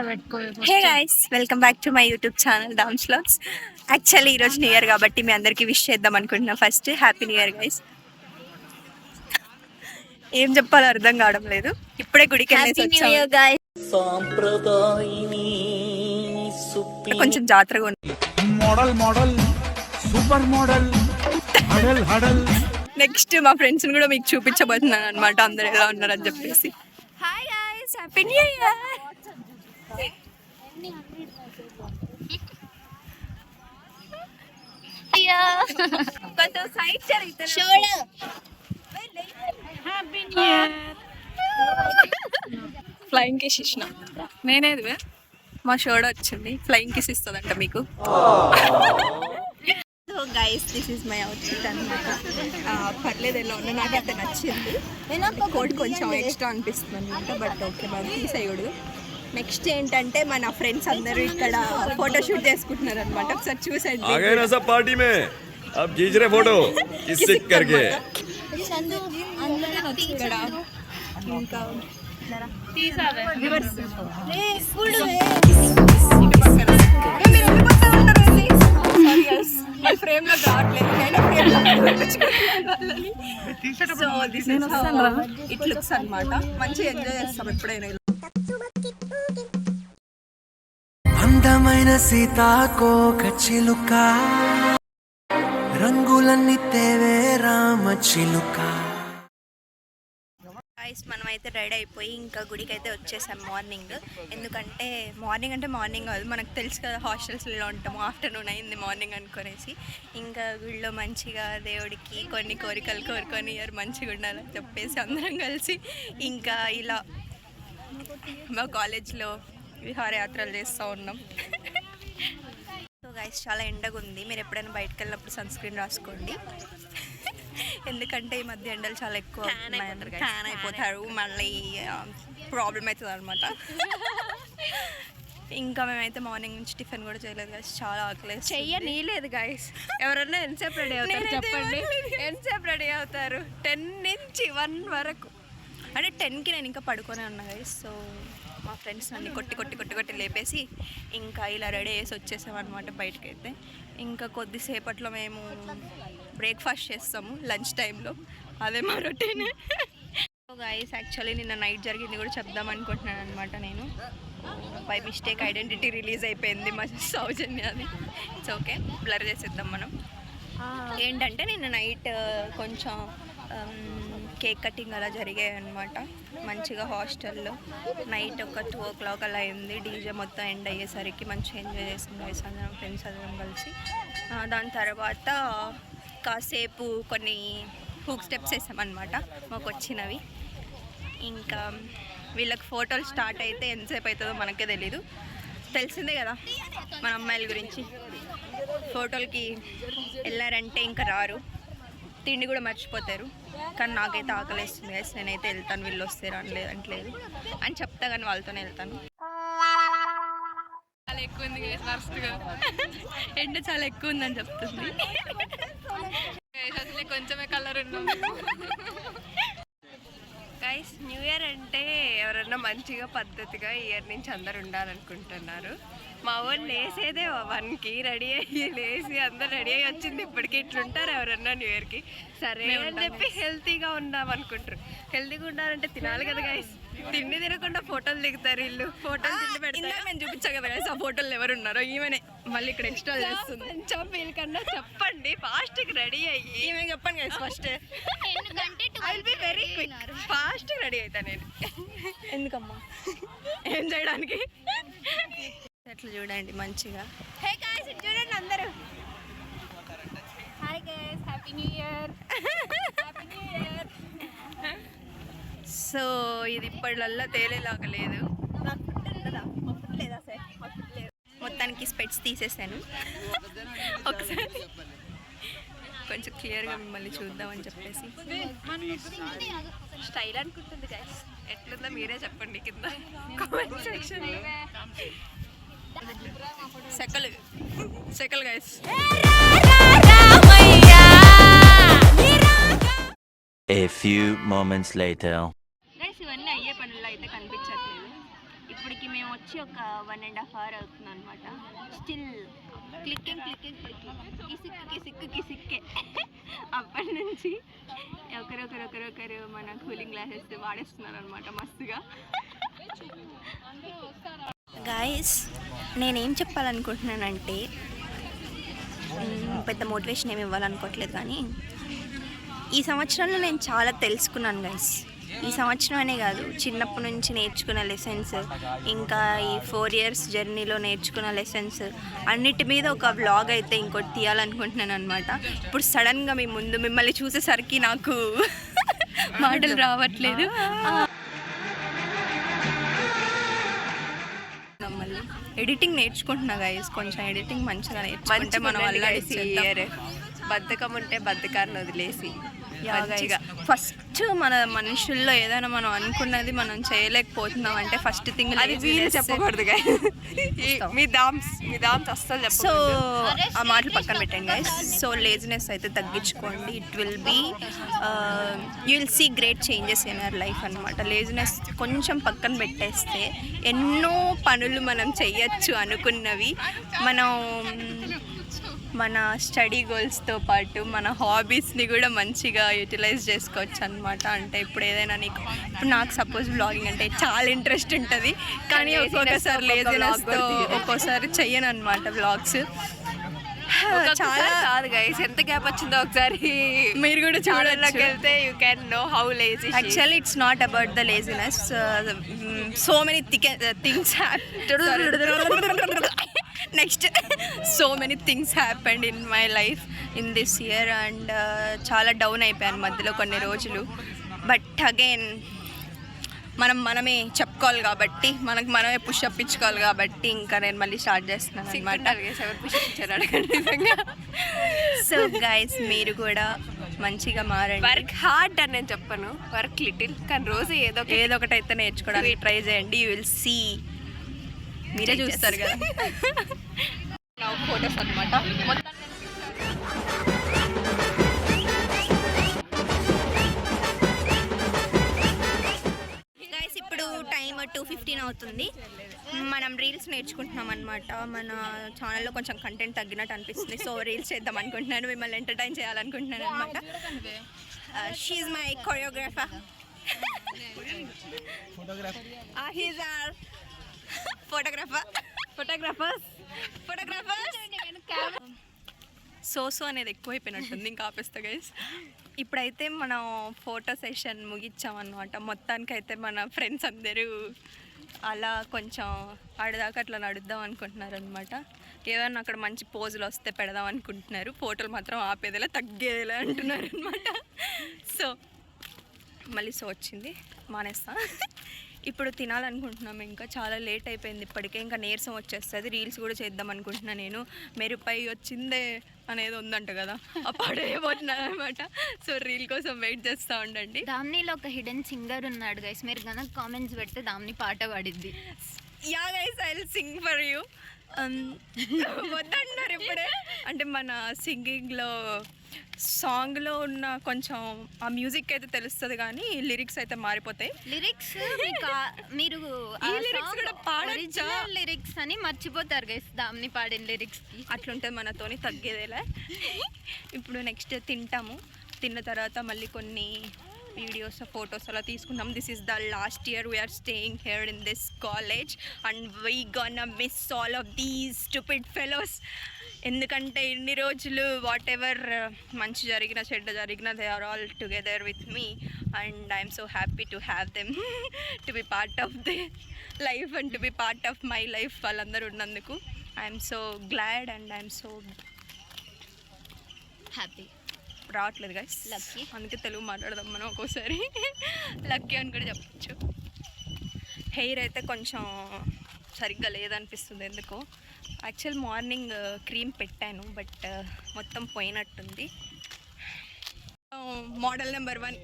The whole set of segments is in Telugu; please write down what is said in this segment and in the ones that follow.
Hey guys, welcome back to my YouTube channel downs vlogs. Actually ఈరోజు న్యూ ఇయర్ కాబట్టి మీ అందరికీ విష్ చేద్దాం అనుకుంటున్నా. First happy new year guys. ఏం చెప్పాలో అర్థం కావడం లేదు. ఇప్పుడే గుడికి వెళ్ళేసి వచ్చాము. కొంచెం జాతరగా ఉంది. మోడల్ మోడల్ సూపర్ మోడల్ హడల్ హడల్. నెక్స్ట్ మా ఫ్రెండ్స్ కూడా మీకు చూపించబోతున్నాను అనమాట, అందరు ఎలా ఉన్నారని చెప్పేసి. Hi guys, happy new year. Flying kiss ఇచ్చిన నేనేది మా షోడ వచ్చింది. ఫ్లయింగ్ కిస్ ఇస్తుందంట మీకు. So guys, this is my outfit అనమాట. పర్లేదు, ఎలా ఉన్నా నాకైతే నచ్చింది. కోట్ కొంచెం ఎక్స్ట్రా అనిపిస్తుంది అనమాట, బట్ ఓకే, బాగా తీసేయకూడదు. నెక్స్ట్ ఏంటంటే మన ఫ్రెండ్స్ అందరూ ఇక్కడ ఫోటోషూట్ చేసుకుంటున్నారు అనమాట. ఒకసారి చూసండి. ఇంకా ఫ్రేమ్ లో రావట్లేదు, ఇట్ లుక్స్ అనమాట. మంచిగా ఎంజాయ్ చేస్తాం ఎప్పుడైనా. అందమైన సీతాకోక చిలుక, రంగులన్నీ తేవే రామ చిలుక. గైస్, మనమైతే రెడీ అయిపోయి ఇంకా గుడికి అయితే వచ్చేసాం మార్నింగ్. ఎందుకంటే మార్నింగ్ కాదు, మనకు తెలుసు కదా హాస్టల్స్లో ఉంటాము. ఆఫ్టర్నూన్ అయింది మార్నింగ్ అనుకునేసి ఇంకా గుడిలో మంచిగా దేవుడికి కొన్ని కోరికలు కోరుకొని మంచిగా ఉండాలని చెప్పేసి అందరం కలిసి ఇంకా ఇలా మా కాలేజ్లో విహారయాత్రలు చేస్తూ ఉన్నాం. సో గైస్, చాలా ఎండగా ఉంది. మీరు ఎప్పుడైనా బయటకు వెళ్ళినప్పుడు సన్ స్క్రీన్ రాసుకోండి. ఎందుకంటే ఈ మధ్య ఎండలు చాలా ఎక్కువ ట్యాన్ అయిపోతారు, మళ్ళీ ప్రాబ్లం అవుతుంది అనమాట. ఇంకా మేమైతే మార్నింగ్ నుంచి టిఫిన్ కూడా చేయలేదు గైస్, చాలా ఆకలేదు. చెయ్యలేదు గైస్. ఎవరన్నా ఎంతసేపు రెడీ అవుతారు చెప్పండి? ఎంతసేపు రెడీ అవుతారు? 10 నుంచి 1 వరకు. అంటే 10కి నేను ఇంకా పడుకొనే ఉన్నా గైస్. సో మా ఫ్రెండ్స్ అన్ని కొట్టి లేపేసి ఇంకా ఇలా రెడీ చేసి వచ్చేసామన్నమాట బయటకైతే. ఇంకా కొద్దిసేపట్లో మేము బ్రేక్ఫాస్ట్ చేస్తాము లంచ్ టైంలో, అదే మా రొటీన్. సో గైస్, యాక్చువల్లీ నిన్న నైట్ జరిగింది కూడా చెప్దాం అనుకుంటున్నాను అనమాట. నేను బై మిస్టేక్ ఐడెంటిటీ రిలీజ్ అయిపోయింది మా సౌజన్యది. ఇట్స్ ఓకే, బ్లర్ చేసేద్దాం మనం. ఏంటంటే నిన్న నైట్ కొంచెం కేక్ కటింగ్ అలా జరిగాయి అనమాట. మంచిగా హాస్టల్లో నైట్ ఒక 2 o'clock అలా అయింది. డీజే మొత్తం ఎండ్ అయ్యేసరికి మంచిగా ఎంజాయ్ చేసింది అందరం ఫ్రెండ్స్ అందరం కలిసి. దాని తర్వాత కాసేపు కొన్ని హూక్ స్టెప్స్ వేసామన్నమాట మాకు వచ్చినవి. ఇంకా వీళ్ళకి ఫోటోలు స్టార్ట్ అయితే ఎంతసేపు అవుతుందో మనకే తెలీదు. తెలిసిందే కదా మన అమ్మాయిల గురించి, ఫోటోలకి వెళ్ళారంటే ఇంకా రారు, తిండి కూడా మర్చిపోతారు. కానీ నాకైతే ఆకలిస్తుంది గైస్, నేనైతే వెళ్తాను, వీళ్ళు వస్తే రానిలేదంటలేదు అని చెప్తా, కానీ వాళ్ళతోనే వెళ్తాను. చాలా ఎక్కువ ఉంది గైస్, వర్స్ట్గా ఎండ చాలా ఎక్కువ ఉందని చెప్తుంది. అసలే కొంచెమే కలర్ ఉన్నాం గైస్. న్యూ ఇయర్ అంటే ఎవరన్నా మంచిగా పద్ధతిగా ఇయర్ నుంచి అందరు ఉండాలనుకుంటున్నారు. మా వాళ్ళు లేసేదే 1కి రెడీ అయ్యి లేచి అందరు రెడీ అయ్యి వచ్చింది. ఇప్పటికి ఇట్లుంటారు ఎవరన్నా న్యూ ఇయర్కి. సరే అని చెప్పి హెల్తీగా ఉందాం అనుకుంటారు. హెల్తీగా ఉండాలంటే తినాలి కదా గైస్. తిండి తినకుండా ఫోటోలు దిగుతారు వీళ్ళు. ఫోటోలు తిండి పెడతారు. నేను చూపించా కదా గైస్ ఆ ఫోటోలు ఎవరు ఉన్నారో. ఈమెనే మళ్ళీ ఇక్కడ ఎక్స్ట్రా చేస్తుంది. కొంచెం వీళ్ళకన్నా చెప్పండి, ఫాస్ట్కి రెడీ అయ్యి. ఈమె చెప్పండి guys first. I will be very quick, fast ready అవుతా నేను. ఎందుకమ్మా, ఏం చేయడానికి. అట్లా చూడండి మంచిగా. హే గైస్, చూడండి అందరూ. Hi guys, happy new year. Happy new year. So ఇది ఇప్పటిలల్లా తేలేలాగా లేదు. నాకు ఫుడ్ ఉంటుందా? ఫుడ్ లేదా సార్? ఫుడ్ లేదు. మొత్తానికి స్పెట్స్ తీసేసాను. ఒకసారి కొంచెం క్లియర్గా మిమ్మల్ని చూద్దామని చెప్పేసి. స్టైల్ అనుకుంటుంది గైస్. ఎట్లుందో మీరే చెప్పండి కింద కామెంట్ సెక్షన్లో. సెకల్ guys. A few moments later. Guys, ఇవన్నీ అయ్యే పనుల్లో అయితే కనిపించట్లేదు. ఇప్పటికి మేము వచ్చి ఒక 1.5 hour అవుతుంది అనమాట. స్టిల్ క్లిక్కింగ్ కిసిక్కే అప్పటి నుంచి ఒకరొకరు మన కూలింగ్ గ్లాసెస్ వాడేస్తున్నారు అనమాట మస్తుగా. గాయస్ నేనేం చెప్పాలనుకుంటున్నానంటే పెద్ద మోటివేషన్ ఏమి ఇవ్వాలనుకోవట్లేదు, కానీ ఈ సంవత్సరంలో నేను చాలా తెలుసుకున్నాను గైస్. ఈ సంవత్సరం అనే కాదు, చిన్నప్పటి నుంచి నేర్చుకున్న లెసన్స్, ఇంకా ఈ 4 years జర్నీలో నేర్చుకున్న లెసన్స్ అన్నిటి మీద ఒక వ్లాగ్ అయితే ఇంకోటి తీయాలనుకుంటున్నాను అనమాట. ఇప్పుడు సడన్గా మీ ముందు మిమ్మల్ని చూసేసరికి నాకు మాటలు రావట్లేదు. మళ్ళీ ఎడిటింగ్ నేర్చుకుంటున్నా గైస్, కొంచెం ఎడిటింగ్ మంచిగా నేర్చుకుంటే మన వల్ల బద్ధకం ఉంటే బద్ధకాన్ని వదిలేసి ఫస్ట్ మన మనుషుల్లో ఏదైనా మనం అనుకున్నది మనం చేయలేకపోతున్నాం అంటే ఫస్ట్ థింగ్ అది వీళ్ళు చెప్పకూడదు మీ దామ్స్ అస్సలు చెప్ప. సో ఆ మాటలు పక్కన పెట్టండి గైస్. సో లేజినెస్ అయితే తగ్గించుకోండి. It will be you will see great changes in our life అనమాట. లేజినెస్ కొంచెం పక్కన పెట్టేస్తే ఎన్నో పనులు మనం చెయ్యొచ్చు అనుకున్నవి మనం మన స్టడీ గోల్స్తో పాటు మన హాబీస్ని కూడా మంచిగా యూటిలైజ్ చేసుకోవచ్చు అనమాట. అంటే ఇప్పుడు ఏదైనా ఇప్పుడు నాకు సపోజ్ వ్లాగింగ్ అంటే చాలా ఇంట్రెస్ట్ ఉంటుంది, కానీ ఒక్కొక్కసారి లేజినెస్తో ఒక్కోసారి చెయ్యను అనమాట వ్లాగ్స్. చాలా కాదు గైస్, ఎంత గ్యాప్ వచ్చిందో ఒకసారి మీరు కూడా చూడడానికి వెళ్తే you can know how lazy. Actually it's not about the laziness. So many things next so many things happened in my life in this year and చాలా డౌన్ అయిపోయాను మధ్యలో కొన్ని రోజులు. బట్ అగైన్ మనమే చెప్పుకోవాలి కాబట్టి, మనమే పుషప్ ఇచ్చుకోవాలి కాబట్టి ఇంకా నేను మళ్ళీ స్టార్ట్ చేస్తున్నాను అనమాట. సో గైస్ మీరు కూడా మంచిగా మారండి. వర్క్ హార్డ్ అని నేను చెప్పను, వర్క్ లిటిల్, కానీ రోజు ఏదో ఒకటి అయితే నేర్చుకోవడానికి ట్రై చేయండి. యూ విల్ సీ, మీరే చూస్తారు కదా. ఫోటోస్ అనమాట మొత్తం. గైస్ ఇప్పుడు టైం 2:15 అవుతుంది. మనం రీల్స్ నేర్చుకుంటున్నాం అనమాట. మన ఛానల్లో కొంచెం కంటెంట్ తగ్గినట్టు అనిపిస్తుంది, సో రీల్స్ చేద్దాం అనుకుంటున్నాను, మిమ్మల్ని ఎంటర్టైన్ చేయాలనుకుంటున్నాను అనమాట. She's my choreographer. He's are photographers. సోసు అనేది ఎక్కువైపోయినట్టుంది, ఇంకా ఆపేస్తా గైస్. ఇప్పుడైతే మనం ఫోటో సెషన్ ముగించామన్నమాట. మొత్తానికైతే మన ఫ్రెండ్స్ అందరూ అలా కొంచెం ఆడదాకా అట్లా నడుద్దాం అనుకుంటున్నారు అనమాట. ఏదన్నా అక్కడ మంచి పోజులు వస్తే పెడదాం అనుకుంటున్నారు, ఫోటోలు మాత్రం ఆపేదేలా తగ్గేదేలా అంటున్నారు అనమాట. సో మళ్ళీ సో వచ్చింది, మానేస్తా. ఇప్పుడు తినాలనుకుంటున్నాం, ఇంకా చాలా లేట్ అయిపోయింది ఇప్పటికే, ఇంకా నీరసం వచ్చేస్తుంది. రీల్స్ కూడా చేద్దాం అనుకుంటున్నాను నేను. మెరుపై వచ్చిందే అనేది ఉందంట కదా, ఆ పడేయబోతున్నాను అనమాట. సో రీల్ కోసం వెయిట్ చేస్తూ ఉండండి. దామ్నీలో ఒక హిడెన్ సింగర్ ఉన్నాడు గైస్, మీరు కనుక కామెంట్స్ పెడితే దామ్ని పాట పాడిద్ది. Yeah guys I will sing for you. వద్దంటున్నారు ఇప్పుడే, అంటే మన సింగింగ్లో సాంగ్లో ఉన్న కొంచెం ఆ మ్యూజిక్ అయితే తెలుస్తుంది, కానీ లిరిక్స్ అయితే మారిపోతాయి. లిరిక్స్ మీరు ఒరిజినల్ లిరిక్స్ అని మర్చిపోతారు గైస్, దామ్ని పాడిన లిరిక్స్ అట్లుంటుంది మనతోని, తగ్గేదేలా. ఇప్పుడు నెక్స్ట్ తింటాము, తిన్న తర్వాత మళ్ళీ కొన్ని వీడియోస్ ఫొటోస్ అలా తీసుకుంటాం. This is the last year we are staying here in this college and we gonna miss all of these stupid fellows. ఎందుకంటే ఇన్ని రోజులు వాట్ ఎవర్ మంచి జరిగిన చెడ్డ జరిగిన they are all together with me and I'm so happy to have them to be part of the life and to be part of my life. వాళ్ళందరూ ఉన్నందుకు I'm so glad and I'm so happy. రావట్లేదు గైస్, లక్కీ, అందుకే తెలుగు మాట్లాడదాం మనం ఒక్కోసారి. లక్కీ అని కూడా చెప్పచ్చు. హెయిర్ అయితే కొంచెం సరిగ్గా లేదనిపిస్తుంది ఎందుకో. యాక్చువల్ మార్నింగ్ క్రీమ్ పెట్టాను, బట్ మొత్తం పోయినట్టుంది. Model number 1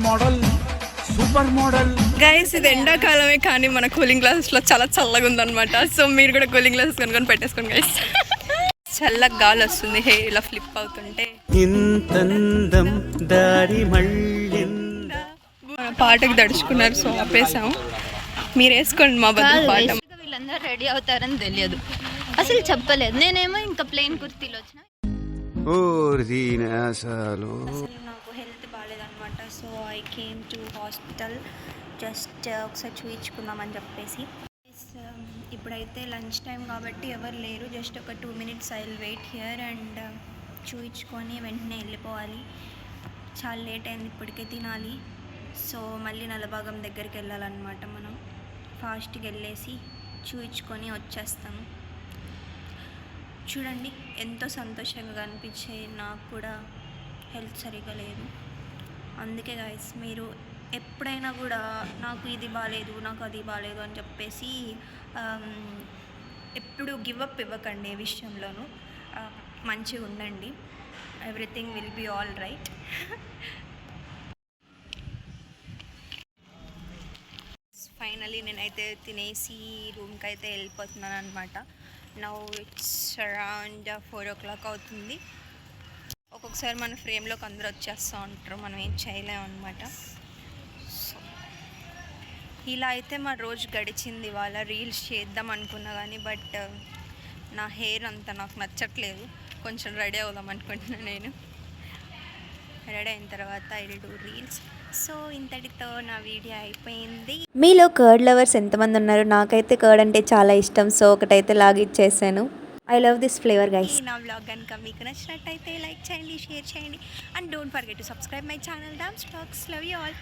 model super model. Guys ఇది ఎండాకాలమే, కానీ మన కూలింగ్ గ్లాసెస్లో చాలా చల్లగా ఉందన్నమాట. సో మీరు కూడా కూలింగ్ గ్లాసెస్ కొనుక్కొని పెట్టేసుకోండి గైస్. చల్లగా గాలి వస్తుంది, హెయిర్ ఇలా ఫ్లిప్ అవుతుంటే. మన పాటకి దడుచుకున్నారు, సో ఆపేసాము. మీరు వేసుకోండి మా బదులు కాదు పాట. basically వీళ్ళందరూ రెడీ అవుతారని తెలియదు, అసలు చెప్పలేదు. నేనేమో ఇంకా ప్లెయిన్ కుర్తీలో వచ్చిన. అసలు అసలు నాకు హెల్త్ బాగాలేదనమాట. So I came to hospital just ఒకసారి చూయించుకుందామని చెప్పేసి. ఇప్పుడైతే లంచ్ టైం కాబట్టి ఎవరు లేరు. జస్ట్ ఒక 2 minutes I will wait here and చూయించుకొని వెంటనే వెళ్ళిపోవాలి. చాలా లేట్ అయింది, ఇప్పటికే తినాలి. సో మళ్ళీ నలభాగం దగ్గరికి వెళ్ళాలన్నమాట. మనం ఫాస్ట్గా వెళ్ళేసి చూయించుకొని వచ్చేస్తాము. చూడండి ఎంతో సంతోషంగా అనిపించే. నాకు కూడా హెల్త్ సరిగా లేదు. అందుకే గాయస్, మీరు ఎప్పుడైనా కూడా నాకు ఇది బాగాలేదు, నాకు అది బాగాలేదు అని చెప్పేసి ఎప్పుడు గివ్ అప్ ఇవ్వకండి ఏ విషయంలోనూ. మంచిగా ఉండండి. Everything will be all right. Finally నేనైతే తినేసి రూమ్కి అయితే వెళ్ళిపోతున్నాను అనమాట. నౌ ఇట్స్ అరౌండ్ 4 o'clock అవుతుంది. ఒక్కొక్కసారి మన ఫ్రేమ్లోకి అందరూ వచ్చేస్తూ ఉంటారు, మనం ఏం చేయలేము అనమాట. సో ఇలా అయితే మా రోజు గడిచింది. ఇవాళ రీల్స్ చేద్దాం అనుకున్నా కానీ బట్ నా హెయిర్ అంతా నాకు నచ్చట్లేదు. కొంచెం రెడీ అవుదాం అనుకుంటున్నాను. నేను రెడీ అయిన తర్వాత I will do reels. So ఇంతటితో నా వీడియో అయిపోయింది. మీలో కర్డ్ లవర్స్ ఎంతమంది ఉన్నారు? నాకైతే కర్డ్ అంటే చాలా ఇష్టం. సో ఒకటైతే లాగిచ్చేసాను. I love this flavour guys. ఈ నా వ్లాగ్ కనుక మీకు నచ్చినట్టయితే లైక్ చేయండి, షేర్ చేయండి and don't forget to subscribe my channel DOMS vlogs. Love you all.